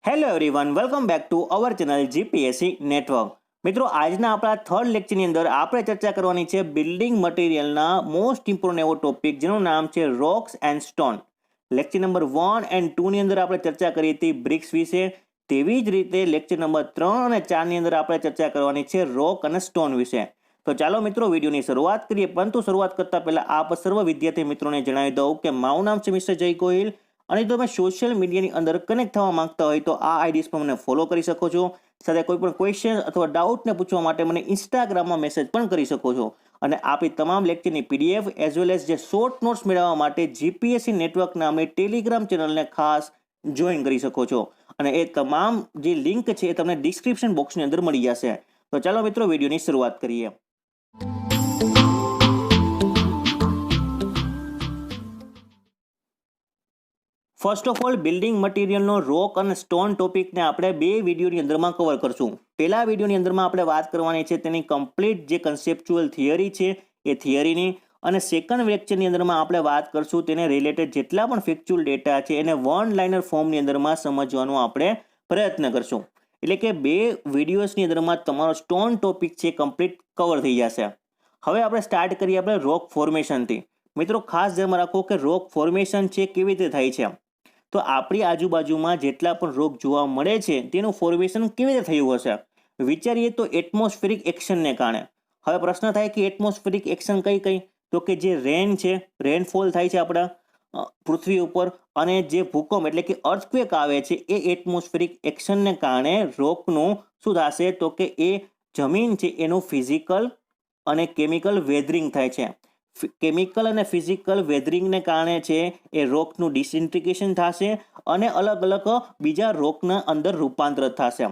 Hello everyone, welcome back to our channel GPSC network. મિત્રો, આજના આપણા થર્ડ લેક્ચરની અંદર આપણે ચર્ચા કરવાની છે બિલ્ડિંગ મટીરિયલના મોસ્ટ ઇમ્પોર્ટન્ટ એવો ટોપિક જેનું નામ છે rocks and stone. Lecture number 1 and 2 ની અંદર આપણે ચર્ચા કરી હતી બ્રિક્સ વિશે. તેવી જ રીતે લેક્ચર નંબર 3 અને 4 ની અંદર આપણે ચર્ચા કરવાની છે રોક અને સ્ટોન વિશે. તો ચાલો મિત્રો, વિડીયોની શરૂઆત કરીએ. પરંતુ શરૂઆત કરતા પહેલા આપ સર્વ વિદ્યાર્થી મિત્રોને જણાવી દઉં કે મારું નામ છે મિસ્ટર જય ગોહિલ. અને જો તમે સોશિયલ મીડિયાની અંદર કનેક્ટ થવા માંગતા હોય તો આ આઈડીઝ પર મને ફોલો કરી શકો છો. સાથે કોઈ પણ ક્વેશ્ચન અથવા ડાઉટને પૂછવા માટે મને ઇન્સ્ટાગ્રામમાં મેસેજ પણ કરી શકો છો. અને આપણી તમામ લેક્ચરની પીડીએફ એઝ વેલ એઝ જે શોર્ટ નોટ્સ મેળવવા માટે જીપીએસસી નેટવર્ક નામની ટેલિગ્રામ ચેનલને ખાસ જોઈન કરી શકો છો. અને એ તમામ જે લિંક છે એ તમને ડિસ્ક્રિપ્શન બોક્સની અંદર મળી જશે. તો ચાલો મિત્રો, વિડીયોની શરૂઆત કરીએ. ફર્સ્ટ ઓફ ઓલ, બિલ્ડિંગ મટીરિયલનો રોક અને સ્ટોન ટોપિકને આપણે બે વિડીયોની અંદરમાં કવર કરશું. પહેલા વિડીયોની અંદરમાં આપણે વાત કરવાની છે તેની કમ્પ્લીટ જે કન્સેપ્ચ્યુઅલ થિયરી છે એ થિયરીની, અને સેકન્ડ લેક્ચરની અંદરમાં આપણે વાત કરશું તેને રિલેટેડ જેટલા પણ ફેક્ચ્યુઅલ ડેટા છે એને વન લાઇનર ફોર્મની અંદરમાં સમજવાનો આપણે પ્રયત્ન કરશું. એટલે કે બે વિડીયોઝની અંદરમાં તમારો સ્ટોન ટોપિક છે કમ્પ્લીટ કવર થઈ જશે. હવે આપણે સ્ટાર્ટ કરીએ આપણે રોક ફોર્મેશનથી. મિત્રો, ખાસ ધ્યાનમાં રાખો કે રોક ફોર્મેશન છે કેવી રીતે થાય છે. તો આપણી આજુબાજુમાં જેટલા પણ રોક જોવા મળે છે તેનું ફોર્મેશન કેવી રીતે થયું હશે. વિચારીએ તો એટમોસ્ફેરિક એક્શનને કારણે. હવે પ્રશ્ન થાય કે એટમોસ્ફેરિક એક્શન કઈ કઈ? તો કે જે રેન છે, રેનફોલ થાય છે આપણા પૃથ્વી ઉપર, અને જે ભૂકંપ એટલે કે અર્થક્વેક આવે છે એ એટમોસ્ફેરિક એક્શનને કારણે રોકનું શું થશે? તો કે એ જમીન છે એનું ફિઝિકલ અને કેમિકલ વેધરિંગ થાય છે. કેમિકલ અને ફિઝિકલ વેધરિંગને કારણે છે એ રોકનું ડિસઇન્ટિગ્રેશન થશે અને અલગ અલગ બીજા રોકના અંદર રૂપાંતર થશે.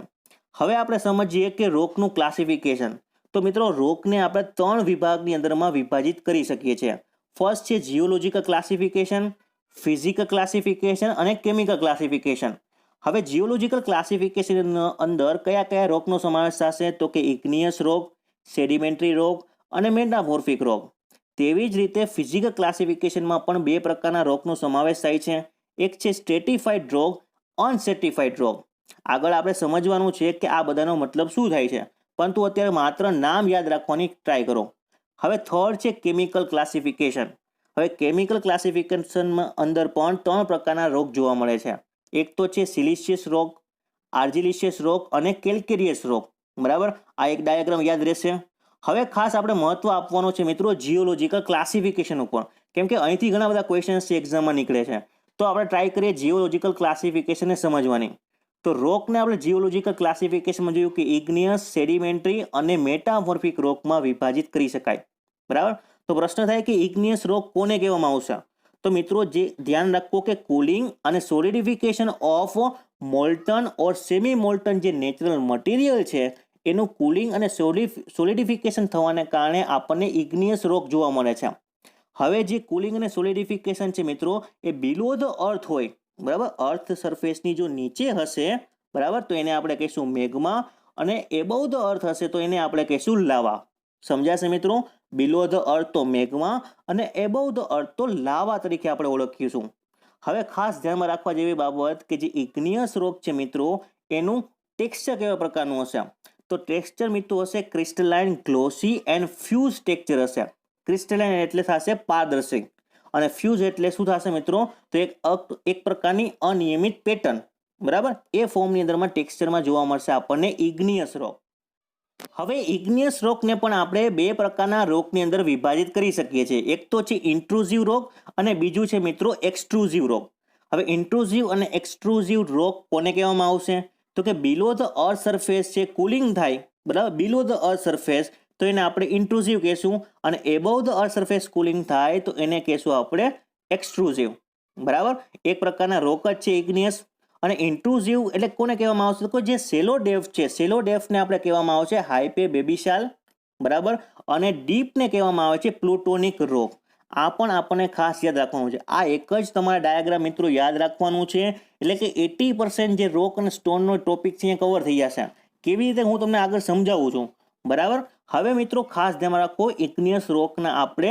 હવે આપણે સમજીએ કે રોકનું ક્લાસિફિકેશન. તો મિત્રો, રોકને આપણે 3 વિભાગની અંદરમાં વિભાજિત કરી શકીએ છીએ. ફર્સ્ટ છે જીઓલોજીકલ ક્લાસિફિકેશન, ફિઝિકલ ક્લાસિફિકેશન અને કેમિકલ ક્લાસિફિકેશન. હવે જીઓલોજીકલ ક્લાસિફિકેશન અંદર કયા કયા રોકનો સમાવેશ થશે? તો કે ઇગ્નિયસ રોક, સેડિમેન્ટરી રોક અને મેટામોર્ફિક રોક. તેવી જ રીતે ફિઝિકલ ક્લાસિફિકેશનમાં પણ બે પ્રકારના રોકનો સમાવેશ થાય છે. એક છે સ્ટ્રેટિફાઈડ રોક, અનસ્ટ્રેટિફાઈડ રોક. આગળ આપણે સમજવાનું છે કે આ બધાનો મતલબ શું થાય છે, પરંતુ અત્યારે માત્ર નામ યાદ રાખવાની ટ્રાય કરો. હવે થર્ડ છે કેમિકલ ક્લાસિફિકેશન. હવે કેમિકલ ક્લાસિફિકેશનમાં અંદર પણ 3 પ્રકારના રોક જોવા મળે છે. એક તો છે સિલિશિયસ રોક, આર્જિલિશિયસ રોક અને કેલ્કેરિયસ રોક. બરાબર, આ એક ડાયાગ્રામ યાદ રહેશે. હવે ખાસ આપણે મહત્વ આપવાનો છે મિત્રો જીઓલોજીકલ ક્લાસિફિકેશન ઉપર, કેમ કે અહીંથી ઘણા બધા ક્વેશ્ચન્સ છે એક્ઝામમાં નીકળે છે. તો આપણે ટ્રાય કરીએ જીઓલોજીકલ ક્લાસિફિકેશનને સમજવાની. તો રોકને આપણે જીઓલોજીકલ ક્લાસિફિકેશનમાં જોયું કે ઇગ્નિયસ, સેડિમેન્ટરી અને મેટામોર્ફિક રોકમાં વિભાજિત કરી શકાય. બરાબર, તો પ્રશ્ન થાય કે ઇગ્નિયસ રોક કોને કહેવામાં આવશે? તો મિત્રો, જે ધ્યાન રાખો કે કુલિંગ અને solidification of molten or semi molten જે નેચરલ મટીરિયલ છે એનું કુલિંગ અને સોલિડિફિકેશન થવાને કારણે આપણને ઇગ્નિયસ રોક જોવા મળે છે. હવે જે કુલિંગ અને સોલિડિફિકેશન છે મિત્રો, એ બિલો ધ અર્થ હોય, બરાબર, અર્થ સરફેસની જો નીચે હશે, બરાબર, તો એને આપણે કહીશું મેગ્મા, અને એબવ ધ અર્થ હશે તો એને આપણે કહીશું લાવા. સમજાશે મિત્રો? બિલો ધ અર્થ તો મેગ્મા અને એબવ ધ અર્થ તો લાવા તરીકે આપણે ઓળખીશું. હવે ખાસ ધ્યાનમાં રાખવા જેવી બાબત કે જે ઇગ્નિયસ રોક છે મિત્રો, એનું ટેક્સચર કેવા પ્રકારનું હશે? તો ટેક્સચર મિત્રો હશે crystalline, glossy and fuse texture હશે. ક્રિસ્ટલાઇન એટલે થશે પારદર્શક, અને ફ્યુઝ એટલે શું થશે મિત્રો? તો એક પ્રકારની અનિયમિત પેટર્ન. બરાબર, એ ફોર્મની અંદરમાં ટેક્સચરમાં જોવા મળશે આપણને ઇગ્નિયસ રોક. હવે ઇગ્નિયસ રોકને પણ આપણે બે પ્રકારના રોકની અંદર વિભાજિત કરી શકીએ છીએ. એક તો છે ઇન્ટ્રુઝિવ રોક અને બીજું છે મિત્રો એક્સટ્રુઝિવ રોક. હવે ઇન્ટ્રુઝિવ અને એક્સટ્રુઝિવ રોક કોને કહેવામાં આવશે? તો કે બિલો ધ અર્થ સરફેસ છે કુલિંગ થાય, બરાબર, બિલો ધ અર્થ સરફેસ, તો એને આપણે ઇન્ટ્રુઝિવ કહેશું, અને above the earth surface cooling થાય તો એને કહેશું આપણે એક્સટ્રુઝિવ. બરાબર, એક પ્રકારના રોક જ છે ઇગ્નિયસ. અને ઇન્ટ્રુઝિવ એટલે કોને કહેવામાં આવશે? તો જે સેલો ડેપ્થ છે, સેલો ડેપ્થને આપણે કહેવામાં આવે છે હાઇપે બેબીશાલ, બરાબર, અને ડીપને કહેવામાં આવે છે પ્લુટોનિક રોક. આ પણ આપણને ખાસ યાદ રાખવાનું છે. આ એક જ તમારા ડાયાગ્રામ મિત્રો યાદ રાખવાનું છે, એટલે કે 80% જે રોક અને સ્ટોનનો ટોપિક છે એ કવર થઈ જશે. કેવી રીતે હું તમને આગળ સમજાવું છું. બરાબર, હવે મિત્રો ખાસ ધ્યાન રાખો ઇગ્નિયસ રોકના આપણે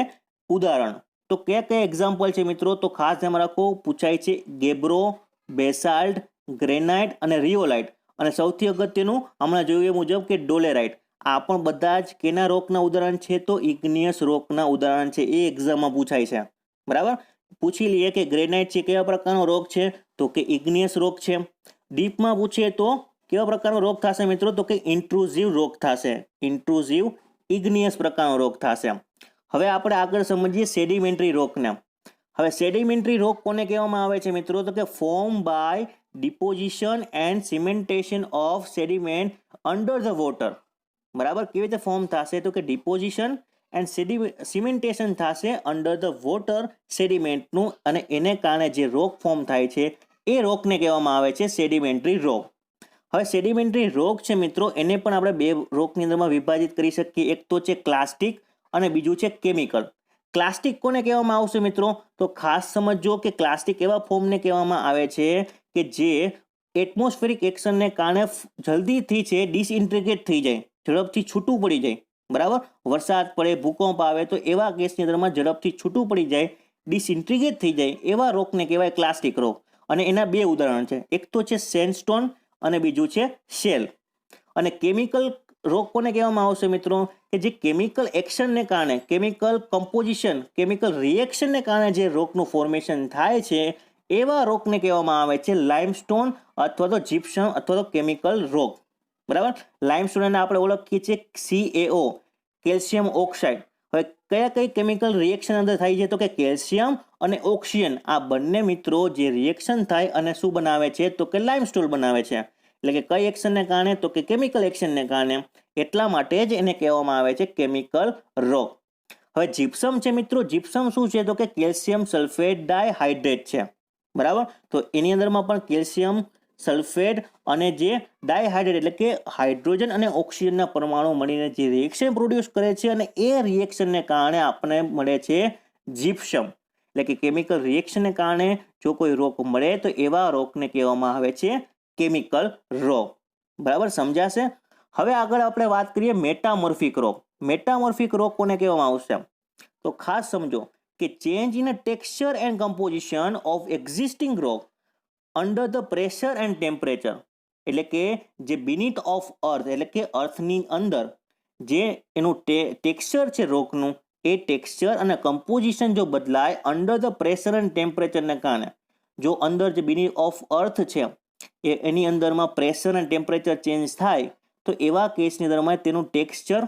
ઉદાહરણ. તો કયા કયા એક્ઝામ્પલ છે મિત્રો? તો ખાસ ધ્યાન રાખો, પૂછાય છે ગેબ્રો, બેસાલ્ટ, ગ્રેનાઇટ અને રિયોલાઇટ, અને સૌથી અગત્યનું હમણાં જોયું એ મુજબ કે ડોલેરાઇટ. આ પણ બધા જ કેના રોકના ઉદાહરણ છે? તો ઇગ્નિયસ રોકના ઉદાહરણ છે. એ એક્ઝામમાં પૂછાય છે. બરાબર, પૂછી લઈએ કે ગ્રેનાઇટ છે કેવા પ્રકારનો રોક છે? તો કે ઇગ્નિયસ રોક છે. ડીપમાં પૂછીએ તો કેવા પ્રકારનો રોક થશે મિત્રો? તો કે ઇન્ટ્રુઝિવ રોક થશે. ઇન્ટ્રુઝિવ ઇગ્નિયસ પ્રકારનો રોક થશે. હવે આપણે આગળ સમજીએ સેડિમેન્ટરી રોકને. હવે સેડિમેન્ટરી રોક કોને કહેવામાં આવે છે મિત્રો? તો કે form by deposition and cementation of sediment under the water. બરાબર, કેવી રીતે ફોર્મ થશે? તો કે ડિપોઝિશન એન્ડ સિમેન્ટેશન થશે અંડર ધ વોટર સેડિમેન્ટનું, અને એને કારણે જે રોક ફોર્મ થાય છે એ રોકને કહેવામાં આવે છે સેડિમેન્ટરી રોક. હવે સેડિમેન્ટરી રોક છે મિત્રો, એને પણ આપણે બે રોકની અંદરમાં વિભાજિત કરી શકીએ. એક તો છે ક્લાસ્ટિક અને બીજું છે કેમિકલ. ક્લાસ્ટિક કોને કહેવામાં આવશે મિત્રો? તો ખાસ સમજો કે ક્લાસ્ટિક એવા ફોર્મને કહેવામાં આવે છે કે જે એટમોસ્ફેરિક એક્શનને કારણે જલ્દીથી છે ડિસઇન્ટિગ્રેટ થઈ જાય, ઝડપથી છૂટું પડી જાય. બરાબર, વરસાદ પડે, ભૂકંપ આવે તો એવા કેસની અંદરમાં ઝડપથી છૂટું પડી જાય, ડિસઇન્ટિગ્રેટ થઈ જાય, એવા રોકને કહેવાય ક્લાસ્ટિક રોક. અને એના બે ઉદાહરણ છે. એક તો છે સેન્ડસ્ટોન અને બીજું છે શેલ. અને કેમિકલ રોક કોને કહેવામાં આવશે મિત્રો? કે જે કેમિકલ એક્શનને કારણે, કેમિકલ કમ્પોઝિશન, કેમિકલ રિએક્શનને કારણે જે રોકનું ફોર્મેશન થાય છે એવા રોકને કહેવામાં આવે છે લાઇમસ્ટોન અથવા તો જીપ્સમ અથવા તો કેમિકલ રોક. બરાબર, લાઇમસ્ટોનને આપણે ઓળખીએ છીએ CaO, કેલ્શિયમ ઓક્સાઇડ. હવે કઈ કેમિકલ રિએક્શન અંદર થાય છે? તો કે કેલ્શિયમ અને ઓક્સિજન, આ બંને મિત્રો જે રિએક્શન થાય અને શું બનાવે છે? તો કે લાઇમસ્ટોન બનાવે છે. એટલે કે કઈ એક્શનને કારણે? તો કે કેમિકલ એક્શનને કારણે. એટલા માટે જ એને કહેવામાં આવે છે કેમિકલ રોક. હવે જીપ્સમ છે મિત્રો, જીપ્સમ શું છે? તો કે કેલ્શિયમ સલ્ફેટ ડાયહાઇડ્રેટ છે. બરાબર, તો એની અંદરમાં પણ કેલ્શિયમ સલ્ફેટ અને જે ડાયહાઇડ્રેટ એટલે કે હાઇડ્રોજન અને ઓક્સિજનના પરમાણુ મળીને જે રિએક્શન પ્રોડ્યુસ કરે છે, અને એ રિએક્શનને કારણે આપણને મળે છે જીપ્સમ. એટલે કે કેમિકલ રિએક્શનને કારણે જો કોઈ રોક મળે તો એવા રોકને કહેવામાં આવે છે કેમિકલ રોક. બરાબર, સમજાશે? હવે આગળ આપણે વાત કરીએ મેટામોર્ફિક રોક. મેટામોર્ફિક રોક કોને કહેવામાં આવશે? તો ખાસ સમજો કે change in texture and composition of existing rock under the pressure and temperature. એટલે કે જે બીનીથ ઓફ અર્થ, એટલે કે અર્થની અંદર જે એનું ટેક્સચર છે રોકનું, એ ટેક્સચર અને કમ્પોઝિશન જો બદલાય અંડર ધ પ્રેશર એન્ડ ટેમ્પરેચરને કારણે, જો અંદર જે બીનીથ ઓફ અર્થ છે એની અંદરમાં પ્રેશર અને ટેમ્પરેચર ચેન્જ થાય તો એવા કેસની અંદરમાં તેનું ટેક્સચર,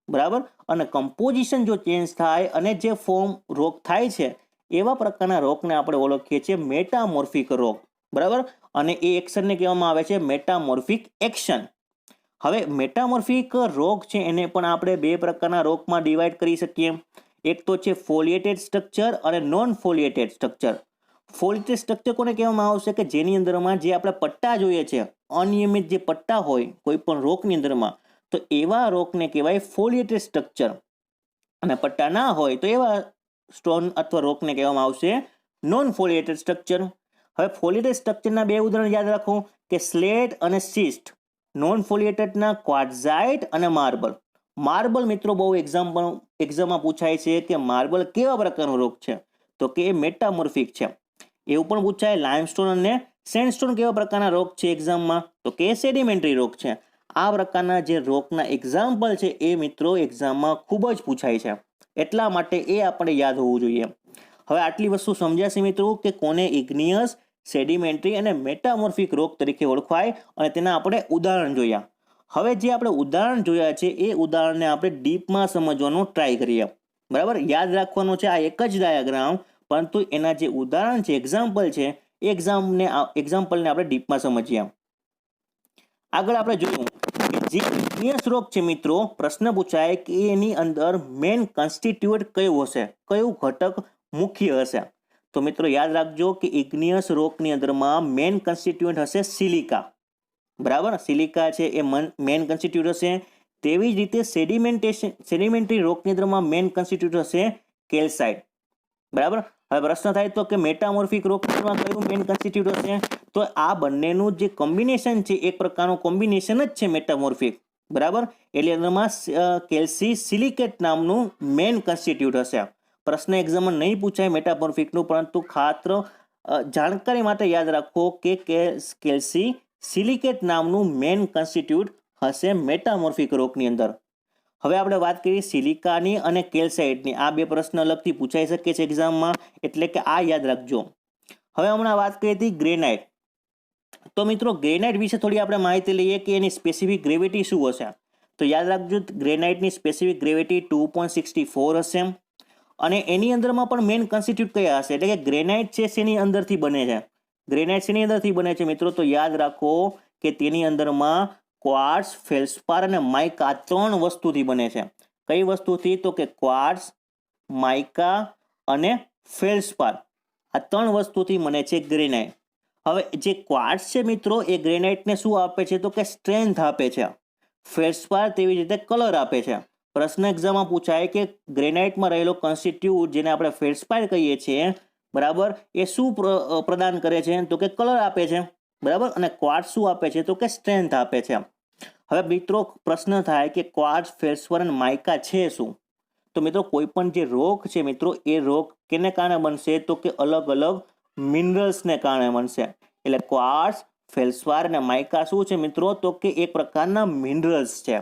બરાબર, અને કમ્પોઝિશન જો ચેન્જ થાય અને જે ફોર્મ રોક થાય છે એવા પ્રકારના રોકને આપણે ઓળખીએ છીએ મેટામોર્ફિક રોક. બરાબર, અને એ એક્શનને કહેવામાં આવે છે મેટામોર્ફિક એક્શન. હવે મેટામોર્ફિક રોક છે એને પણ આપણે બે પ્રકારના રોકમાં ડિવાઈડ કરી શકીએ. એક તો છે ફોલિએટેડ સ્ટ્રક્ચર અને નોન ફોલિએટેડ સ્ટ્રક્ચર. ફોલિએટેડ સ્ટ્રક્ચર કોને કહેવામાં આવશે? કે જેની અંદરમાં જે આપણે પટ્ટા જોઈએ છે, અનિયમિત જે પટ્ટા હોય કોઈ પણ રોકની અંદરમાં, તો એવા રોકને કહેવાય ફોલિએટેડ સ્ટ્રક્ચર. અને પટ્ટા ના હોય તો એવા સ્ટોન અથવા રોકને કહેવામાં આવશે નોન ફોલિએટેડ સ્ટ્રક્ચર. હવે ફોલિએટેડ સ્ટ્રક્ચરના બે ઉદાહરણ યાદ રાખો કે સ્લેટ અને સિસ્ટ. નોન ફોલિએટેડના ક્વાર્ટઝાઇટ અને માર્બલ. માર્બલ મિત્રો બહુ એક્ઝામમાં પૂછાય છે કે માર્બલ કેવા પ્રકારનો રોક છે? તો કે એ મેટામોર્ફિક છે. એવું પણ પૂછાય લાઇમસ્ટોન અને સેન્ડસ્ટોન કેવા પ્રકારના રોક છે એક્ઝામમાં? તો કે સેડિમેન્ટરી રોક છે. આ પ્રકારના જે રોકના એક્ઝામ્પલ છે એ મિત્રો એક્ઝામમાં ખૂબ જ પૂછાય છે, એટલા માટે એ આપણે યાદ હોવું જોઈએ. હવે આટલી વસ્તુ સમજાશે મિત્રો કે કોને ઇગ્નિયસ, સેડિમેન્ટરી અને મેટામોર્ફિક રોક તરીકે ઓળખાય, અને તેના આપણે ઉદાહરણ જોયા. હવે જે આપણે ઉદાહરણ જોયા છે એ ઉદાહરણને આપણે ડીપમાં સમજવાનો ટ્રાય કરીએ. બરાબર, યાદ રાખવાનું છે આ એક જ ડાયાગ્રામ, પરંતુ એના જે ઉદાહરણ છે, એક્ઝામ્પલ છે, એ એક્ઝામ્પલને આપણે ડીપમાં સમજીએ. આગળ આપણે જોયું કે જે ઇગ્નિયસ રોક છે મિત્રો, પ્રશ્ન પૂછાય કે એની અંદર મેઇન કોન્સ્ટિટ્યુઅન્ટ કયું હશે, કયું ઘટક મુખ્ય હશે? તો મિત્રો યાદ રાખજો કે ઇગ્નિયસ રોકની અંદરમાં મેઇન કોન્સ્ટિટ્યુઅન્ટ હશે સિલિકા. બરાબર, સિલિકા છે એ મેઇન કોન્સ્ટિટ્યુઅન્ટ હશે. તેવી જ રીતે સેડિમેન્ટરી રોકની અંદરમાં મેઇન કોન્સ્ટિટ્યુઅન્ટ હશે કેલ્સાઇટ. બરાબર, હવે પ્રશ્ન થાય તો કે મેટામોર્ફિક રોકમાં કયું મેઇન કોન્સ્ટિટ્યુઅન્ટ હશે? તો આ બંનેનું જે કોમ્બિનેશન છે એક પ્રકારનું કોમ્બિનેશન જ છે મેટામોર્ફિક. બરાબર, એટલે અંદરમાં કેલ્સી સિલિકેટ નામનું મેઇન કોન્સ્ટિટ્યુઅન્ટ હશે. પ્રશ્ન એક્ઝામમાં નહીં પૂછાય મેટામોર્ફિકનું, પરંતુ જાણકારી માટે યાદ રાખો કે કેલ્સી સિલિકેટ નામનું મેઇન કોન્સ્ટિટ્યુટ હશે મેટામોર્ફિક રોકની અંદર. હવે આપણે વાત કરીએ સિલિકાની અને કેલ્સાઇટની. આ બે પ્રશ્ન અલગથી પૂછાઈ શકે છે એક્ઝામમાં, એટલે કે આ યાદ રાખજો. હવે હમણાં વાત કરી હતી ગ્રેનાઇટ. તો મિત્રો ગ્રેનાઇટ વિશે થોડી આપણે માહિતી લઈએ કે એની સ્પેસિફિક ગ્રેવિટી શું હશે. તો યાદ રાખજો ગ્રેનાઇટની સ્પેસિફિક ગ્રેવિટી 2.64 હશે. અને એની અંદરમાં પણ મેઇન કોન્સ્ટિટ્યુટ કયા હશે, એટલે કે ગ્રેનાઇટ છે શેની અંદરથી બને છે, ગ્રેનાઇટ શેની અંદરથી બને છે મિત્રો? તો યાદ રાખો કે તેની અંદરમાં ક્વાર્ટઝ, ફેલ્સપાર અને માઇકા 3 વસ્તુથી બને છે. કઈ વસ્તુથી? તો કે ક્વાર્ટઝ, માઇકા અને ફેલ્સપાર. આ 3 વસ્તુથી બને છે ગ્રેનાઇટ. હવે જે ક્વાર્ટઝ છે મિત્રો એ ગ્રેનાઇટને શું આપે છે? તો કે સ્ટ્રેન્થ આપે છે. ફેલ્સપાર તેવી રીતે કલર આપે છે. પ્રશ્ન એક્ઝામમાં પૂછાય કે ગ્રેનાઇટમાં રહેલો કોન્સ્ટિટ્યુટ જેને આપણે ફેલ્સપાર કહીએ છીએ, બરાબર, એ શું પ્રદાન કરે છે? તો કે કલર આપે છે, બરાબર. અને ક્વાર્ટઝ શું આપે છે? તો કે સ્ટ્રેન્થ આપે છે. હવે મિત્રો પ્રશ્ન થાય કે ક્વાર્ટઝ, ફેલ્સપાર અને માઇકા છે શું? તો મિત્રો કોઈ પણ જે રોક છે મિત્રો એ રોક કેને કારણે બનશે? તો કે અલગ અલગ મિનરલ્સને કારણે બનશે. એટલે ક્વાર્ટઝ, ફેલ્સપાર અને માઇકા શું છે મિત્રો? તો કે એક પ્રકારના મિનરલ્સ છે.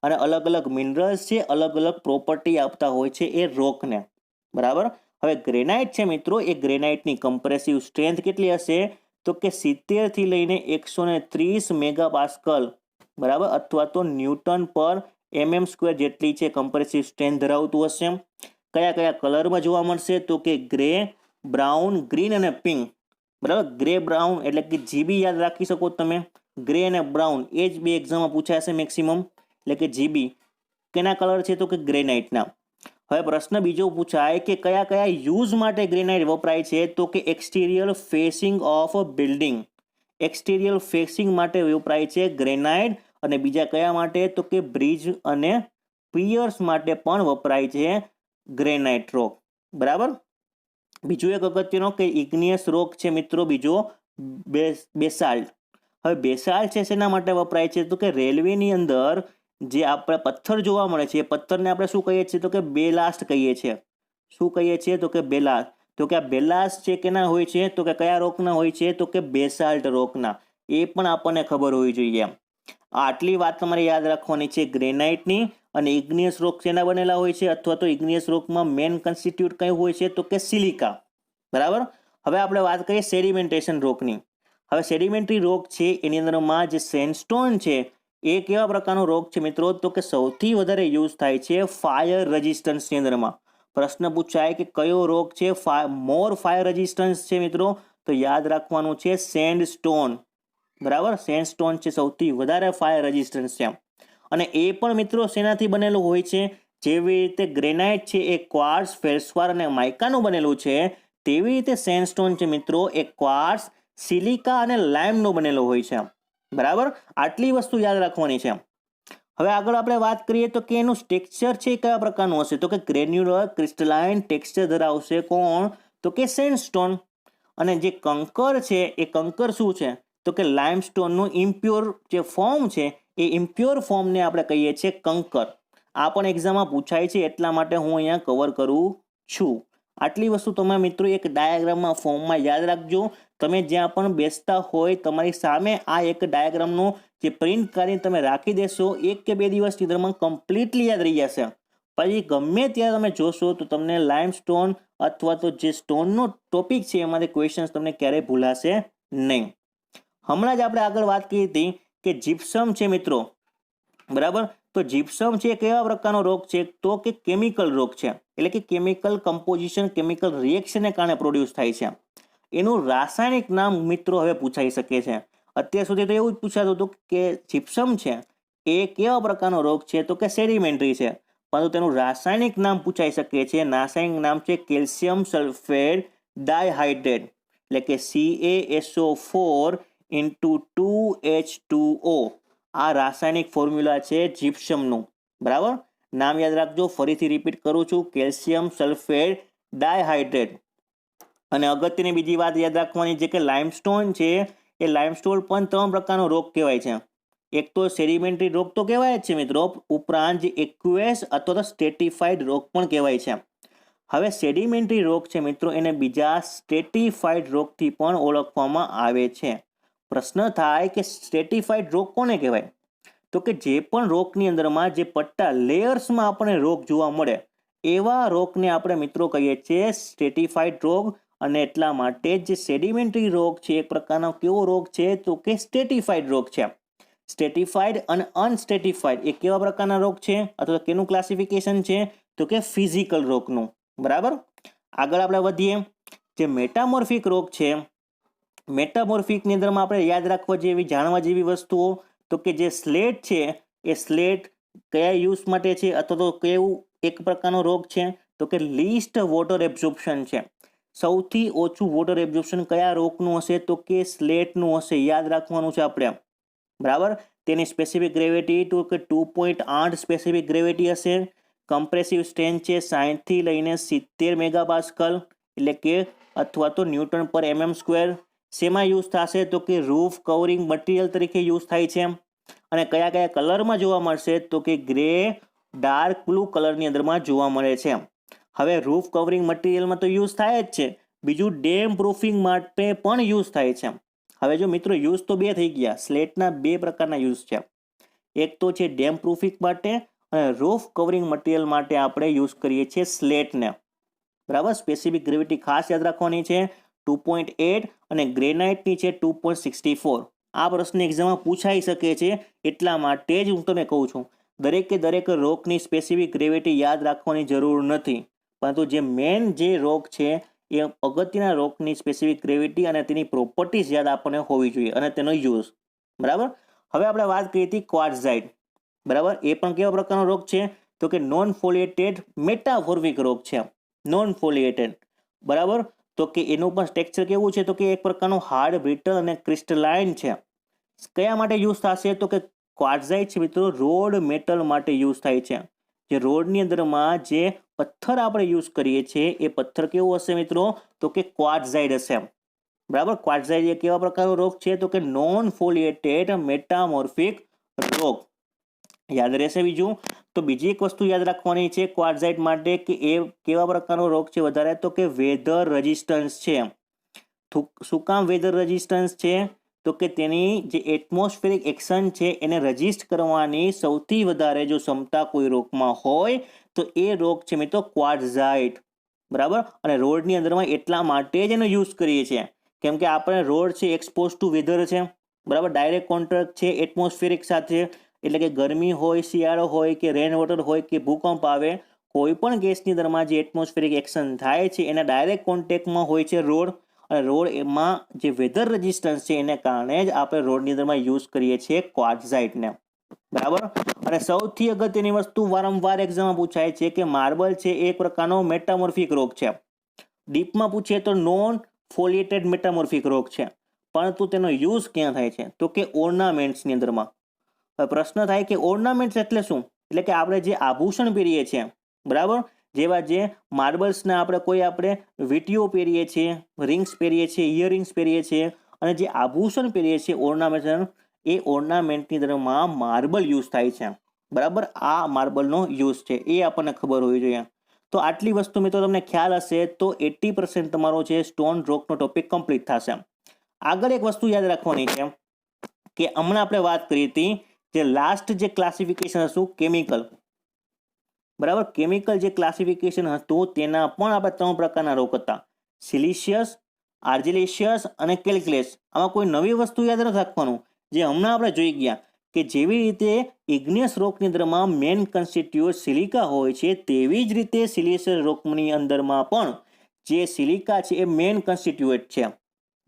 અને અલગ અલગ મિનરલ્સ છે અલગ અલગ પ્રોપર્ટી આપતા હોય છે એ રોકને, બરાબર. હવે ગ્રેનાઇટ છે મિત્રો, એ ગ્રેનાઇટની કમ્પ્રેસિવ સ્ટ્રેન્થ કેટલી હશે? તો કે 70 થી લઈને 130 મેગાપાસ્કલ, બરાબર, અથવા તો ન્યૂટન પર mm² જેટલી છે કમ્પ્રેસિવ સ્ટ્રેન્થ ધરાવતું હશે. કયા કયા કલરમાં જોવા મળશે? તો કે ગ્રે, બ્રાઉન, ગ્રીન અને પિંક, બરાબર. ગ્રે બ્રાઉન એટલે કે જીબી યાદ રાખી શકો તમે. ગ્રે અને બ્રાઉન એ જ બે એક્ઝામમાં પૂછાશે મેક્સિમમ, એટલે કે જીબી કેના કલર છે? તો કે ગ્રેનાઇટના. હવે પ્રશ્ન બીજો પૂછાય કે કયા કયા યુઝ માટે ગ્રેનાઇટ વપરાય છે? તો કે exterior facing of building, exterior facing માટે વપરાય છે ગ્રેનાઇટ. અને બીજા કયા માટે? તો કે બ્રિજ અને પિયર્સ માટે પણ વપરાય છે ગ્રેનાઇટ રોક, બરાબર. બીજું એક અગત્યનો કે ઇગ્નિયસ રોક છે મિત્રો બીજો બેસાલ્ટ. હવે બેસાલ્ટ છે શેના માટે વપરાય છે? તો કે રેલવેની અંદર જે આપણે પથ્થર જોવા મળે છે એ પથ્થરને આપણે શું કહીએ છીએ? તો કે બેલાસ્ટ કહીએ છીએ. શું કહીએ છીએ? તો કે બેલાસ્ટ. તો કે આ બેલાસ્ટ છે કેના હોય છે? તો કે કયા રોકના હોય છે? તો કે બેસાલ્ટ રોકના. એ પણ આપણને ખબર હોવી જોઈએ. આટલી વાત તમારે યાદ રાખવાની છે ગ્રેનાઇટની. અને ઇગ્નિયસ રોક શેના બનેલા હોય છે? અથવા તો ઇગ્નિયસ રોકમાં મેઇન કોન્સ્ટિટ્યુટ કયું હોય છે? તો કે સિલિકા, બરાબર. હવે આપણે વાત કરીએ સેડિમેન્ટેશન રોકની. હવે સેડિમેન્ટરી રોક છે એની અંદરમાં જે સેન્ડસ્ટોન છે એ કેવા પ્રકારનો રોક છે મિત્રો? તો કે સૌથી વધારે યુઝ થાય છે ફાયર રેઝિસ્ટન્સની અંદરમાં. પ્રશ્ન પૂછાય કે કયો રોક છે મોર ફાયર રેઝિસ્ટન્સ છે મિત્રો? તો યાદ રાખવાનું છે સેન્ડસ્ટોન, બરાબર. સેન્ડસ્ટોન છે સૌથી વધારે ફાયર રેઝિસ્ટન્સ છે. અને એ પણ મિત્રો શેનાથી બનેલું હોય છે? જેવી રીતે ગ્રેનાઇટ છે એ ક્વાર્ટઝ, ફેલ્સપાર અને માઇકાનું બનેલું છે, તેવી રીતે સેન્ડસ્ટોન છે મિત્રો એ ક્વાર્ટઝ, સિલિકા અને લાઇમનો બનેલો હોય છે, બરાબર. આટલી વસ્તુ યાદ રાખવાની છે. હવે આગળ આપણે વાત કરીએ તો કે એનું ટેક્સચર છે કયા પ્રકારનું હશે? તો કે ગ્રેન્યુલર ક્રિસ્ટલાઇન ટેક્સચર ધરાવશે. કોણ? તો કે સેન્ડસ્ટોન. અને જે કંકર છે એ કંકર શું છે? તો કે લાઇમસ્ટોનનું ઇમ્પ્યોર જે ફોર્મ છે એ ઇમ્પ્યોર ફોર્મને આપણે કહીએ છીએ કંકર. આ પણ એક્ઝામમાં પૂછાય છે એટલા માટે હું અહીંયા કવર કરું છું. આટલી વસ્તુ તમે મિત્રો એક ડાયાગ્રામમાં ફોર્મમાં યાદ રાખજો. તમે જ્યાં પણ બેસતા હોય તમારી સામે આ એક ડાયાગ્રામનો જે પ્રિન્ટ કરીને તમે રાખી દેશો, 1 કે 2 દિવસની અંદરમાં કમ્પ્લીટલી યાદ રહી જશે. પછી ગમે ત્યારે તમે જોશો તો તમને લાઇમસ્ટોન અથવા તો જે સ્ટોનનો ટોપિક છે એમાંથી ક્વેશ્ચન્સ તમને ક્યારેય ભૂલાશે નહીં. હમણાં જ આપણે આગળ વાત કરી હતી કે જીપ્સમ છે મિત્રો, બરાબર. તો જીપ્સમ છે કેવા પ્રકારનો રોક છે? તો કે કેમિકલ રોક છે, એટલે કે કેમિકલ કમ્પોઝિશન, કેમિકલ રિએક્શનને કારણે પ્રોડ્યુસ થાય છે. એનું રાસાયણિક નામ મિત્રો હવે પૂછાઈ શકે છે. અત્યાર સુધી તો એવું જ પૂછાતું હતું કે જીપ્સમ છે એ કેવા પ્રકારનો રોક છે? તો કે સેડિમેન્ટરી છે. પરંતુ તેનું રાસાયણિક નામ પૂછાઈ શકે છે. રાસાયણિક નામ છે કેલ્શિયમ સલ્ફેટ ડાયહાઇડ્રેટ, એટલે કે CaSO4 × 2H2O. આ રાસાયણિક ફોર્મ્યુલા છે જીપ્સમનું, બરાબર. નામ યાદ રાખજો. ફરીથી રિપીટ કરું છું, કેલ્શિયમ સલ્ફેટ ડાયહાઇડ્રેટ. અને અગત્યની બીજી વાત યાદ રાખવાની છે કે લાઇમસ્ટોન છે એ લાઇમસ્ટોન પણ 3 પ્રકારનો રોક કહેવાય છે. એક તો સેડિમેન્ટરી રોક તો કહેવાય જ છે મિત્રો, ઉપરાંત જે એક્યુએસ અથવા તો સ્ટ્રેટિફાઈડ રોક પણ કહેવાય છે. હવે સેડિમેન્ટરી રોગ છે મિત્રો, એને બીજા સ્ટ્રેટિફાઈડ રોગથી પણ ઓળખવામાં આવે છે. પ્રશ્ન થાય કે સ્ટ્રેટિફાઈડ રોગ કોને કહેવાય? તો કે જે પણ રોગની અંદરમાં જે પટ્ટા લેયર્સમાં આપણને રોગ જોવા મળે એવા રોગને આપણે મિત્રો કહીએ છીએ સ્ટ્રેટિફાઈડ રોગ. અને એટલા માટે જે સેડિમેન્ટરી રોગ છે એક પ્રકારનો કેવો રોગ છે? તો કે સ્ટ્રેટિફાઈડ રોગ છે. સ્ટ્રેટિફાઈડ અને અનસ્ટ્રેટિફાઈડ એ કેવા પ્રકારના રોગ છે અથવા કેનું ક્લાસિફિકેશન છે? તો કે ફિઝિકલ રોગનું. બરાબર. આગળ આપણે વધીએ. જે મેટામોર્ફિક રોગ છે, મેટામોર્ફિકની અંદરમાં આપણે યાદ રાખવા જેવી જાણવા જેવી વસ્તુઓ તો કે જે સ્લેટ છે એ સ્લેટ કયા યુઝ માટે છે અથવા તો કેવું એક પ્રકારનો રોગ છે? તો કે લીસ્ટ વોટર એબ્ઝોર્પ્શન છે. સૌથી ઓછું વોટર એબ્ઝોર્પ્શન કયા રોગનું હશે? તો કે સ્લેટનું હશે. યાદ રાખવાનું છે આપણે. બરાબર. તેની સ્પેસિફિક ગ્રેવિટી તો કે 2.8 સ્પેસિફિક ગ્રેવિટી હશે. કમ્પ્રેસિવ સ્ટ્રેન્થ છે 60 થી લઈને 70 મેગાપાસ્કલ એટલે કે અથવા તો ન્યૂટન પર mm સ્ક્વેર. શેમાં યુઝ થશે? તો કે રૂફ કવરિંગ મટીરિયલ તરીકે યુઝ થાય છે. અને કયા કયા કલરમાં જોવા મળશે? તો કે ગ્રે, ડાર્ક બ્લુ કલરની અંદરમાં જોવા મળે છે. હવે રૂફ કવરિંગ મટીરિયલમાં તો યુઝ થાય જ છે, બીજું ડેમ પ્રૂફિંગ માટે પણ યુઝ થાય છે. હવે જો મિત્રો યુઝ તો બે થઈ ગયા. સ્લેટના બે પ્રકારના યુઝ છે. એક તો છે ડેમ પ્રૂફિંગ માટે અને રૂફ કવરિંગ મટીરિયલ માટે આપણે યુઝ કરીએ છીએ સ્લેટને. બરાબર. સ્પેસિફિક ગ્રેવિટી ખાસ યાદ રાખવાની છે 2.8 અને ગ્રેનાઇટની છે 2.64. આ પ્રશ્ન એક્ઝામમાં પૂછાઈ શકે છે, એટલા માટે જ હું તમને કહું છું દરેક રોગની સ્પેસિફિક ગ્રેવિટી યાદ રાખવાની જરૂર નથી, પરંતુ જે મેન જે રોગ છે એ અગત્યના રોગની સ્પેસિફિક ગ્રેવિટી અને તેની પ્રોપર્ટીઝ યાદ આપણને હોવી જોઈએ અને તેનો યુઝ. બરાબર. હવે આપણે વાત કરી હતી ક્વાર્ટઝાઇટ. બરાબર. એ પણ કેવા પ્રકારનો રોગ છે? તો કે નોન ફોલિએટેડ મેટામોર્ફિક રોગ છે. નોન ફોલિએટેડ. બરાબર. તો કે એનું પણ સ્ટ્રક્ચર કેવું છે? તો કે એક પ્રકારનું હાર્ડ, બ્રિટલ અને ક્રિસ્ટલાઇન છે. કયા માટે યુઝ થશે? તો કે ક્વાર્ટઝાઇટ છે મિત્રો રોડ મેટલ માટે યુઝ થાય છે. જે રોડની અંદરમાં જે પથ્થર આપણે યુઝ કરીએ છીએ એ પથ્થર કેવો હશે મિત્રો? તો કે ક્વાર્ટઝાઇટ હશે. બરાબર. ક્વાર્ટઝાઇટ એ કેવા પ્રકારનો રોગ છે? તો કે નોન ફોલિએટેડ મેટામોર્ફિક રોગ. યાદ રહેશે. બીજું તો બીજી એક વસ્તુ યાદ રાખવાની છે ક્વાર્ટઝાઇટ માટે કે એ કેવા પ્રકારનો રોગ છે વધારે? તો કે વેધર રેઝિસ્ટન્સ છે. શું કામ વેધર રેઝિસ્ટન્સ છે? તો કે તેની જે એટમોસ્ફેરિક એક્શન છે એને રજિસ્ટ કરવાની સૌથી વધારે જો ક્ષમતા કોઈ રોગમાં હોય તો એ રોગ છે મિત્રો ક્વાર્ટઝાઇટ. બરાબર. અને રોડની અંદરમાં એટલા માટે જ એનો યુઝ કરીએ છીએ કેમ કે આપણે રોડ છે એક્સપોઝ ટુ વેધર છે. બરાબર. ડાયરેક્ટ કોન્ટેક્ટ છે એટમોસ્ફેરિક સાથે, એટલે કે ગરમી હોય, શિયાળો હોય કે રેન વોટર હોય કે ભૂકંપ આવે, કોઈ પણ ગેસની અંદરમાં જે એટમોસ્ફેરિક એક્શન થાય છે એના ડાયરેક્ટ કોન્ટેક્ટમાં હોય છે રોડ. અને રોડ એમાં જે વેધર રેઝિસ્ટન્સ છે એને કારણે જ આપણે રોડની અંદરમાં યુઝ કરીએ છીએ ક્વાર્ટઝાઇટને. બરાબર. અને સૌથી અગત્યની વસ્તુ વારંવાર એક્ઝામમાં પૂછાય છે કે માર્બલ છે એ એક પ્રકારનો મેટામોર્ફિક રોગ છે. ડીપમાં પૂછીએ તો નોન ફોલિએટેડ મેટામોર્ફિક રોગ છે, પરંતુ તેનો યુઝ ક્યાં થાય છે? તો કે ઓર્નામેન્ટ્સની અંદરમાં. પ્રશ્ન થાય કે ઓર્નામેન્ટ્સ એટલે શું? એટલે કે આપણે જે આભૂષણ પહેરીએ છીએ. બરાબર. જેવા જે માર્બલ્સને આપણે વીંટીઓ પહેરીએ છીએ, રિંગ્સ પહેરીએ છીએ, ઇયરિંગ્સ પહેરીએ છીએ અને જે આભૂષણ પહેરીએ છીએ ઓર્નામેન્ટ, એ ઓર્નામેન્ટની અંદરમાં માર્બલ યુઝ થાય છે. બરાબર. આ માર્બલનો યુઝ છે એ આપણને ખબર હોવી જોઈએ. તો આટલી વસ્તુ મિત્રો તમને ખ્યાલ હશે તો 80% તમારો જે સ્ટોન રોગનો ટોપિક કમ્પ્લીટ થશે. આગળ એક વસ્તુ યાદ રાખવાની છે કે હમણાં આપણે વાત કરી હતી જે લાસ્ટ જે ક્લાસિફિકેશન હતું કેમિકલ. બરાબર. કેમિકલ જે ક્લાસિફિકેશન હતું તેના પણ આપણે 3 પ્રકારના રોગ હતા: સિલિશિયસ, આર્જિલેશિયસ અને કેલ્ક્યુલેસ. આમાં કોઈ નવી વસ્તુ યાદ નથી રાખવાનું. જે હમણાં આપણે જોઈ ગયા કે જેવી રીતે ઇગ્નિયસ રોકની અંદરમાં મેન કન્સ્ટિટ્યુઅન્ટ સિલિકા હોય છે તેવી જ રીતે સિલિશિયસ રોકની અંદરમાં પણ જે સિલિકા છે એ મેન કન્સ્ટિટ્યુઅન્ટ છે.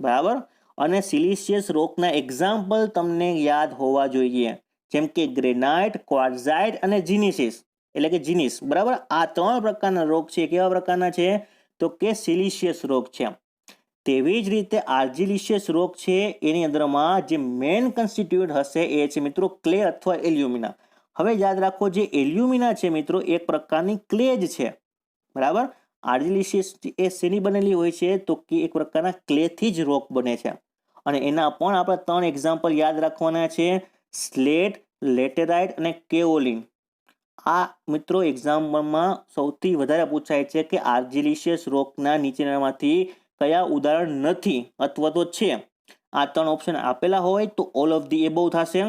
બરાબર. અને સિલિશિયસ રોકના એક્ઝામ્પલ તમને યાદ હોવા જોઈએ, જેમ કે ગ્રેનાઇટ, ક્વાર્ટઝાઇટ અને જીનીસિસ એટલે કે જીનીસ. બરાબર. આ 3 પ્રકારના રોગ છે. કેવા પ્રકારના છે? તો કે સિલિશિયસ રોગ છે. તેવી જ રીતે આર્જિલિશિયસ રોગ છે એની અંદરમાં જે મેન કન્સ્ટિટ્યુઅન્ટ હશે એ છે મિત્રો ક્લે અથવા એલ્યુમિના. હવે યાદ રાખો જે એલ્યુમિના છે મિત્રો એક પ્રકારની ક્લે જ છે. બરાબર. આર્જિલિશિયસ એ શેની બનેલી હોય છે? તો કે એક પ્રકારના ક્લેથી જ રોક બને છે. અને એના પણ આપણે 3 એક્ઝામ્પલ યાદ રાખવાના છે: સ્લેટ, લેટેરાઇટ અને કેઓલિન. આ મિત્રો એક્ઝામમાં સૌથી વધારે પૂછાય છે કે આર્જિલિશિયસ રોકના નીચેનામાંથી કયા ઉદાહરણ નથી અથવા તો છે. આ 3 ઓપ્શન આપેલા હોય તો ઓલ ઓફ ધી એબોવ થશે,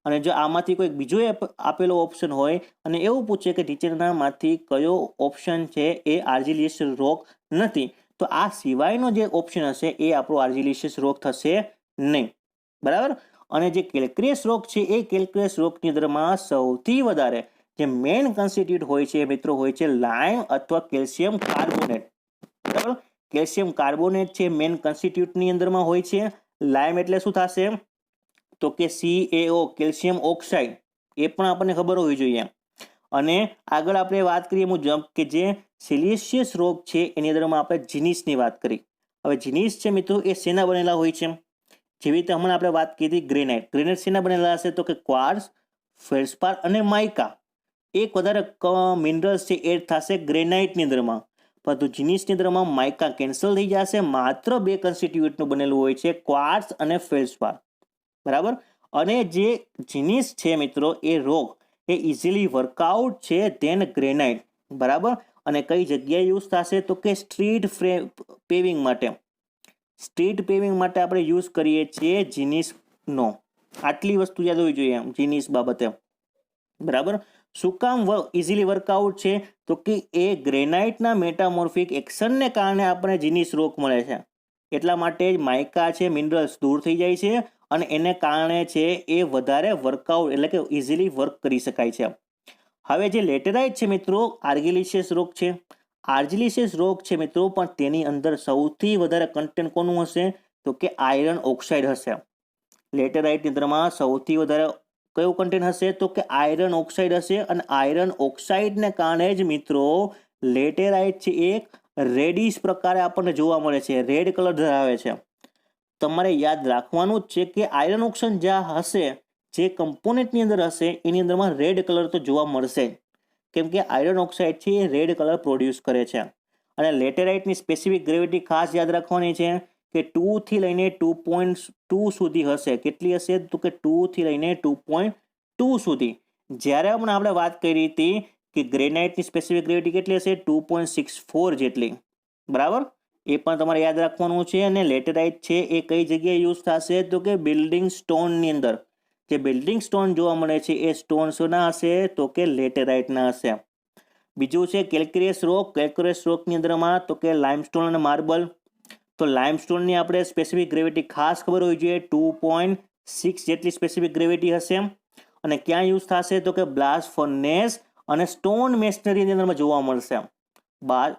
અને જો આમાંથી કોઈ બીજો આપેલો ઓપ્શન હોય અને એવું પૂછે કે નીચેનામાંથી કયો ઓપ્શન છે એ આર્જિલિશિયસ રોક નથી, તો આ સિવાયનો જે ઓપ્શન હશે એ આપણો આર્જિલિશિયસ રોક થશે નહીં. બરાબર. અને જે કેલ્ક્રિયસ રોક છે એ કેલ્ક્રિયસ રોકની અંદરમાં સૌથી વધારે જે મેઇન કોન્સ્ટિટ્યુટ હોય છે મિત્રો હોય છે લાઇમ અથવા કેલ્શિયમ કાર્બોનેટ. બરાબર. કેલ્શિયમ કાર્બોનેટ છે મેઇન કોન્સ્ટિટ્યુટની અંદરમાં હોય છે. લાઇમ એટલે શું થશે તો કે CaO કેલ્શિયમ ઓક્સાઇડ, એ પણ આપણને ખબર હોવી જોઈએ. અને આગળ આપણે વાત કરીએ મુજબ કે જે સિલિશિયસ રોક છે એની અંદરમાં આપણે જીનીસની વાત કરી. હવે જીનીસ છે મિત્રો એ શેના બનેલા હોય છે? જેવી રીતે હમણાં આપણે વાત કરી ગ્રેનાઇટ. ગ્રેનાઇટ શેના બનેલા હશે તો કે ક્વાર્ટઝ, ફેલ્ડસ્પાર અને માઇકા. એક વધારે મિનરલ્સ છે એડ થશે ગ્રેનાઇટની અંદરમાં, પરંતુ જીનીસની અંદરમાં માઇકા કેન્સલ થઈ જશે. માત્ર 2 કોન્સ્ટિટ્યુએન્ટનું બનેલું હોય છે, ક્વાર્ટઝ અને ફેલ્ડસ્પાર. બરાબર. અને જે જીનીસ છે મિત્રો એ રોક એ ઇઝીલી વર્કઆઉટ છે ધેન ગ્રેનાઇટ. બરાબર. અને કઈ જગ્યાએ યુઝ થશે તો કે સ્ટ્રીટ પેવિંગ માટે. સ્ટ્રીટ પેવિંગ માટે આપણે યુઝ કરીએ છીએ જીનીસનો. આટલી વસ્તુ યાદ હોવી જોઈએ જીનીસ બાબતે. બરાબર. શું કામ ઇઝીલી વર્કઆઉટ છે તો કે એ ગ્રેનાઇટના મેટામોર્ફિક એક્શનને કારણે આપણે જીનીસ રોક મળે છે. એટલા માટે જ માઇકા છે મિનરલ્સ દૂર થઈ જાય છે અને એને કારણે છે એ વધારે વર્કઆઉટ એટલે કે ઇઝીલી વર્ક કરી શકાય છે. હવે જે લેટેરાઇટ છે મિત્રો આર્ગિલિશિયસ રોક છે. આર્જિલિશિયસ રોક છે મિત્રો, પણ તેની અંદર સૌથી વધારે કન્ટેન્ટ કોનું હશે તો કે આયરન ઓક્સાઇડ હશે. લેટેરાઇટની અંદરમાં સૌથી વધારે કયું કન્ટેન્ટ હશે તો કે આયરન ઓક્સાઇડ હશે. અને આયરન ઓક્સાઇડને કારણે જ મિત્રો લેટેરાઇટ છે એક રેડિશ પ્રકારે આપણને જોવા મળે છે, રેડ કલર ધરાવે છે. તમારે યાદ રાખવાનું જ છે કે આયરન ઓક્સાઇડ જ્યાં હશે, જે કમ્પોનેન્ટની અંદર હશે એની અંદરમાં રેડ કલર તો જોવા મળશે જ, કેમ કે આયરન ઓક્સાઇડ છે એ રેડ કલર પ્રોડ્યુસ કરે છે. અને લેટેરાઇટની સ્પેસિફિક ગ્રેવિટી ખાસ યાદ રાખવાની છે કે 2 થી લઈને 2.2 સુધી હશે. કેટલી હશે તો કે 2 થી લઈને 2.2 સુધી. જ્યારે હમણાં આપણે વાત કરી હતી કે ગ્રેનાઇટની સ્પેસિફિક ગ્રેવિટી કેટલી હશે 2.64 જેટલી. બરાબર. એ પણ તમારે યાદ રાખવાનું છે. અને લેટેરાઇટ છે એ કઈ જગ્યાએ યુઝ થશે તો કે બિલ્ડિંગ સ્ટોનની અંદર. જે બિલ્ડિંગ સ્ટોન જોવા મળે છે એ સ્ટોન શોના હશે તો કે લેટેરાઇટના હશે. બીજું છે કેલ્ક્રિયસ રોક. કેલ્ક્રિયસ રોકની અંદરમાં તો કે લાઇમસ્ટોન અને માર્બલ. તો લાઇમસ્ટોનની આપણે સ્પેસિફિક ગ્રેવિટી ખાસ ખબર હોવી જોઈએ, 2.6 જેટલી સ્પેસિફિક ગ્રેવિટી હશે. અને ક્યાં યુઝ થશે તો કે બ્લાસ્ટ ફર્નેસ અને સ્ટોન મેશનરીની અંદરમાં જોવા મળશે.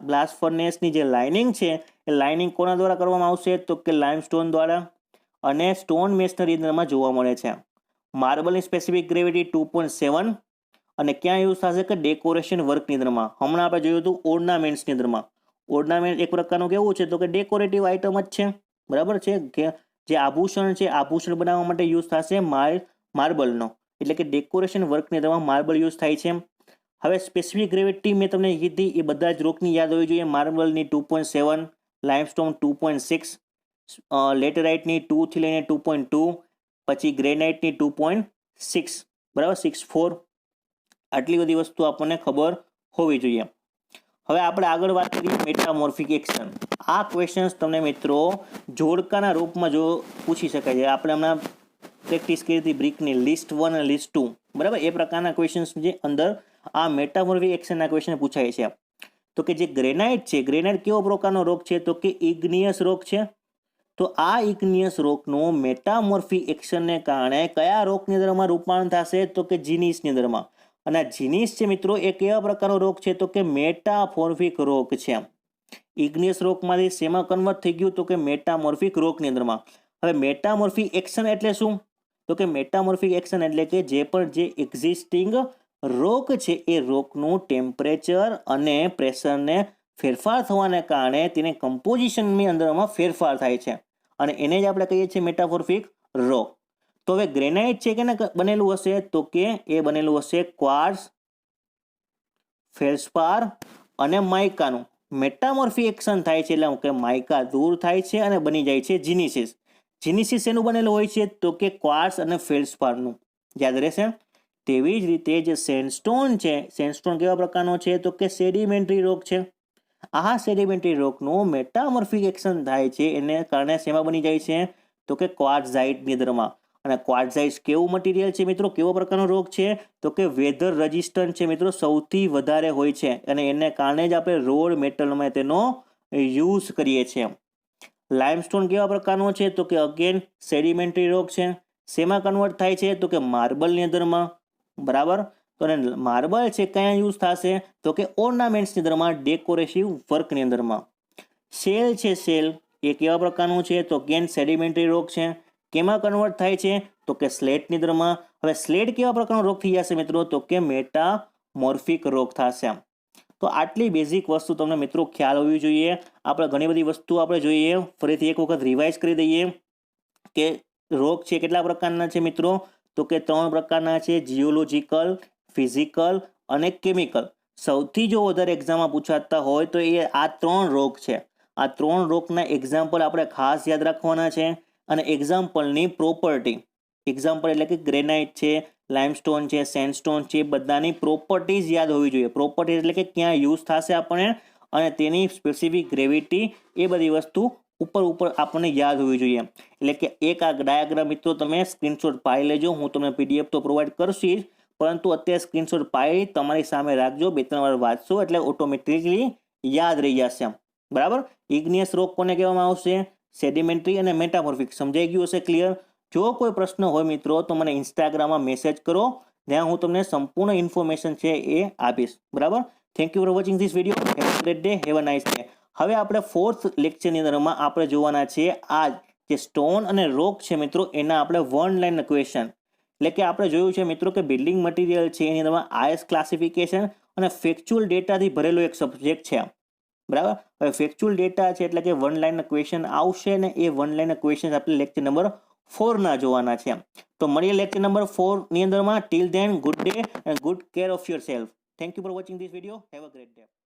બ્લાસ્ટ ફર્નેસની જે લાઇનિંગ છે એ લાઇનિંગ કોના દ્વારા કરવામાં આવશે તો કે લાઇમસ્ટોન દ્વારા, અને સ્ટોન મેશનરી અંદરમાં જોવા મળે છે. માર્બલની સ્પેસિફિક ગ્રેવિટી 2.7. અને ક્યાં યુઝ થશે કે ડેકોરેશન વર્કની અંદરમાં. હમણાં આપણે જોયું હતું ઓર્નામેન્ટ્સની અંદરમાં. ઓર્નામેન્ટ એક પ્રકારનું કેવું છે તો કે ડેકોરેટિવ આઇટમ જ છે. બરાબર છે કે જે આભૂષણ છે, આભૂષણ બનાવવા માટે યુઝ થશે માર્બલનો, એટલે કે ડેકોરેશન વર્કની અંદરમાં માર્બલ યુઝ થાય છે. હવે સ્પેસિફિક ગ્રેવિટી મેં તમને કીધી એ બધા જ રોકની યાદ હોવી જોઈએ. માર્બલની 2.7, લાઇમસ્ટોન 2.6, લેટેરાઇટની 2 થી લઈને 2.2, પછી ગ્રેનાઇટની 2.6, બરાબર 64. આટલી બધી વસ્તુ આપણને ખબર હોવી જોઈએ. હવે આપણે આગળ વાત કરીએ મેટામોર્ફિક એક્શન. આ ક્વેશ્ચન્સ તમને મિત્રો જોડકાના રૂપમાં જો પૂછી શકાય છે. આપણે હમણાં પ્રેક્ટિસ કરી હતી બ્રિકની લિસ્ટ 1 અને લિસ્ટ 2. બરાબર. એ પ્રકારના ક્વેશ્ચન્સ જે અંદર આ મેટામોર્ફિક એક્શનના ક્વેશ્ચન પૂછાય છે. તો કે જે ગ્રેનાઇટ છે, ગ્રેનાઇટ કેવો પ્રકારનો રોક છે તો કે ઇગ્નિયસ રોક છે. તો આ ઇગ્નિયસ રોકનું મેટામોર્ફિક એક્શનને કારણે કયા રોકની અંદરમાં રૂપાંતર થશે તો કે જીનીસની અંદરમાં. અને આ જીનીસ છે મિત્રો એ કેવા પ્રકારનો રોગ છે તો કે મેટામોર્ફિક રોગ છે. ઇગ્નિયસ રોગમાંથી શેમાં કન્વર્ટ થઈ ગયું તો કે મેટામોર્ફિક રોગની અંદરમાં. હવે મેટામોર્ફિક એક્શન એટલે શું તો કે મેટામોર્ફિક એક્શન એટલે કે જે પણ જે એક્ઝિસ્ટિંગ રોગ છે એ રોગનું ટેમ્પરેચર અને પ્રેશરને ફેરફાર થવાને કારણે તેને કમ્પોઝિશનની અંદરમાં ફેરફાર થાય છે, અને એને જ આપણે કહીએ છીએ મેટામોર્ફિક રોગ. તો હવે ગ્રેનાઇટ છે કેને બનેલું હશે તો કે એ બનેલું હશે ક્વાર્ટઝ, ફેલ્ડસ્પાર અને માઇકાનું. મેટામોર્ફિક એક્શન થાય છે એટલે કે માઇકા દૂર થાય છે અને બની જાય છે જીનીસિસ. જીનીસિસ એનું બનેલું હોય છે તો કે ક્વાર્ટઝ અને ફેલ્ડસ્પારનું. યાદ રહેશે તેવી જ રીતે જે સેન્ડસ્ટોન છે, સેન્ડસ્ટોન કેવા પ્રકારનો છે તો કે સેડિમેન્ટરી રોક છે. આ સેડિમેન્ટરી રોકનું મેટામોર્ફિક એક્શન થાય છે, એને કારણે શેમાં બની જાય છે તો કે ક્વાર્ટઝાઇટની અંદરમાં. અને ક્વાર્ટઝાઇટ કેવું મટીરિયલ છે મિત્રો, કેવો પ્રકારનો રોક છે તો કે વેધર રેઝિસ્ટન્ટ છે મિત્રો, સૌથી વધારે હોય છે અને એને કારણે જ આપણે રોડ મેટલમાં તેનો યુઝ કરીએ છીએ. લાઇમસ્ટોન કેવા પ્રકારનો છે તો કે અગેન સેડિમેન્ટરી રોક છે. શેમાં કન્વર્ટ થાય છે તો કે માર્બલની અંદરમાં, બરાબર. તો માર્બલ છે ક્યાં યુઝ થશે તો કે ઓર્નામેન્ટ્સની અંદરમાં, ડેકોરેટિવ વર્કની અંદરમાં. સેલ છે, સેલ એ કેવા પ્રકારનું છે તો અગેન સેડિમેન્ટરી રોક છે. કેમાં કન્વર્ટ થાય છે તો કે સ્લેટની અંદરમાં. હવે સ્લેટ કેવા પ્રકારનો રોક થઈ જશે મિત્રો તો કે મેટામોર્ફિક રોક થશે. તો આટલી બેઝિક વસ્તુ તમને મિત્રો ખ્યાલ હોવી જોઈએ. આપણે ઘણી બધી વસ્તુ આપણે જોઈએ, ફરીથી એક વખત રિવાઇઝ કરી દઈએ કે રોક છે કેટલા પ્રકારના છે મિત્રો તો કે 3 પ્રકારના છે, જીઓલોજીકલ, ફિઝિકલ અને કેમિકલ. સૌથી જો વધારે એક્ઝામમાં પૂછાતા હોય તો એ આ 3 રોક છે. આ 3 રોકના એક્ઝામ્પલ આપણે ખાસ યાદ રાખવાના છે. અને એક્ઝામ્પલની પ્રોપર્ટી, એક્ઝામ્પલ એટલે કે ગ્રેનાઇટ છે, લાઇમસ્ટોન છે, સેન્ડસ્ટોન છે, બધાની પ્રોપર્ટીઝ યાદ હોવી જોઈએ. પ્રોપર્ટી એટલે કે ક્યાં યુઝ થશે આપણને અને તેની સ્પેસિફિક ગ્રેવિટી, એ બધી વસ્તુ ઉપર આપણને યાદ હોવી જોઈએ. એટલે કે એક આ ડાયાગ્રામ મિત્રો તમે સ્ક્રીનશોટ પાડી લેજો. હું તમને પીડીએફ તો પ્રોવાઈડ કરશી જ, પરંતુ અત્યારે સ્ક્રીનશોટ પાડી તમારી સામે રાખજો, 2-3 વાર વાંચશો એટલે ઓટોમેટિકલી યાદ રહી જશે, બરાબર. ઇગ્નિયસ રોક કોને કહેવામાં આવશે? સેડિમેન્ટરી અને મેટામોર્ફિક. સમજાઈ ગયું હશે? ક્લિયર? જો કોઈ પ્રશ્ન હોય મિત્રો તો મને ઇન્સ્ટાગ્રામમાં મેસેજ કરો, ત્યાં હું તમને સંપૂર્ણ ઇન્ફોર્મેશન છે એ આપીશ, બરાબર. Thank you for watching this video. Have a great day, have a nice day. હવે આપણે 4th લેક્ચરની અંદરમાં આપણે જોવાના છે આ જે સ્ટોન અને રોક છે મિત્રો, એના આપણે 1 લાઇન ક્વેશ્ચન. એટલે કે આપણે જોયું છે મિત્રો કે બિલ્ડિંગ મટીરિયલ છે એની અંદરમાં આઈએસ ક્લાસિફિકેશન અને ફેક્ચ્યુઅલ ડેટાથી ભરેલો એક સબ્જેક્ટ છે, બરાબર. હવે ફેક્ચ્યુઅલ ડેટા છે એટલે કે 1 લાઇનના ક્વેશ્ચન આવશે ને એ 1 લાઇનના ક્વેશ્ચન આપણે લેક્ચર નંબર 4 ના જોવાના છે. તો મળીએ લેક્ચર નંબર 4 ની અંદરમાં. Till then good day and good care of your self. Thank you for watching this video. Have a great day.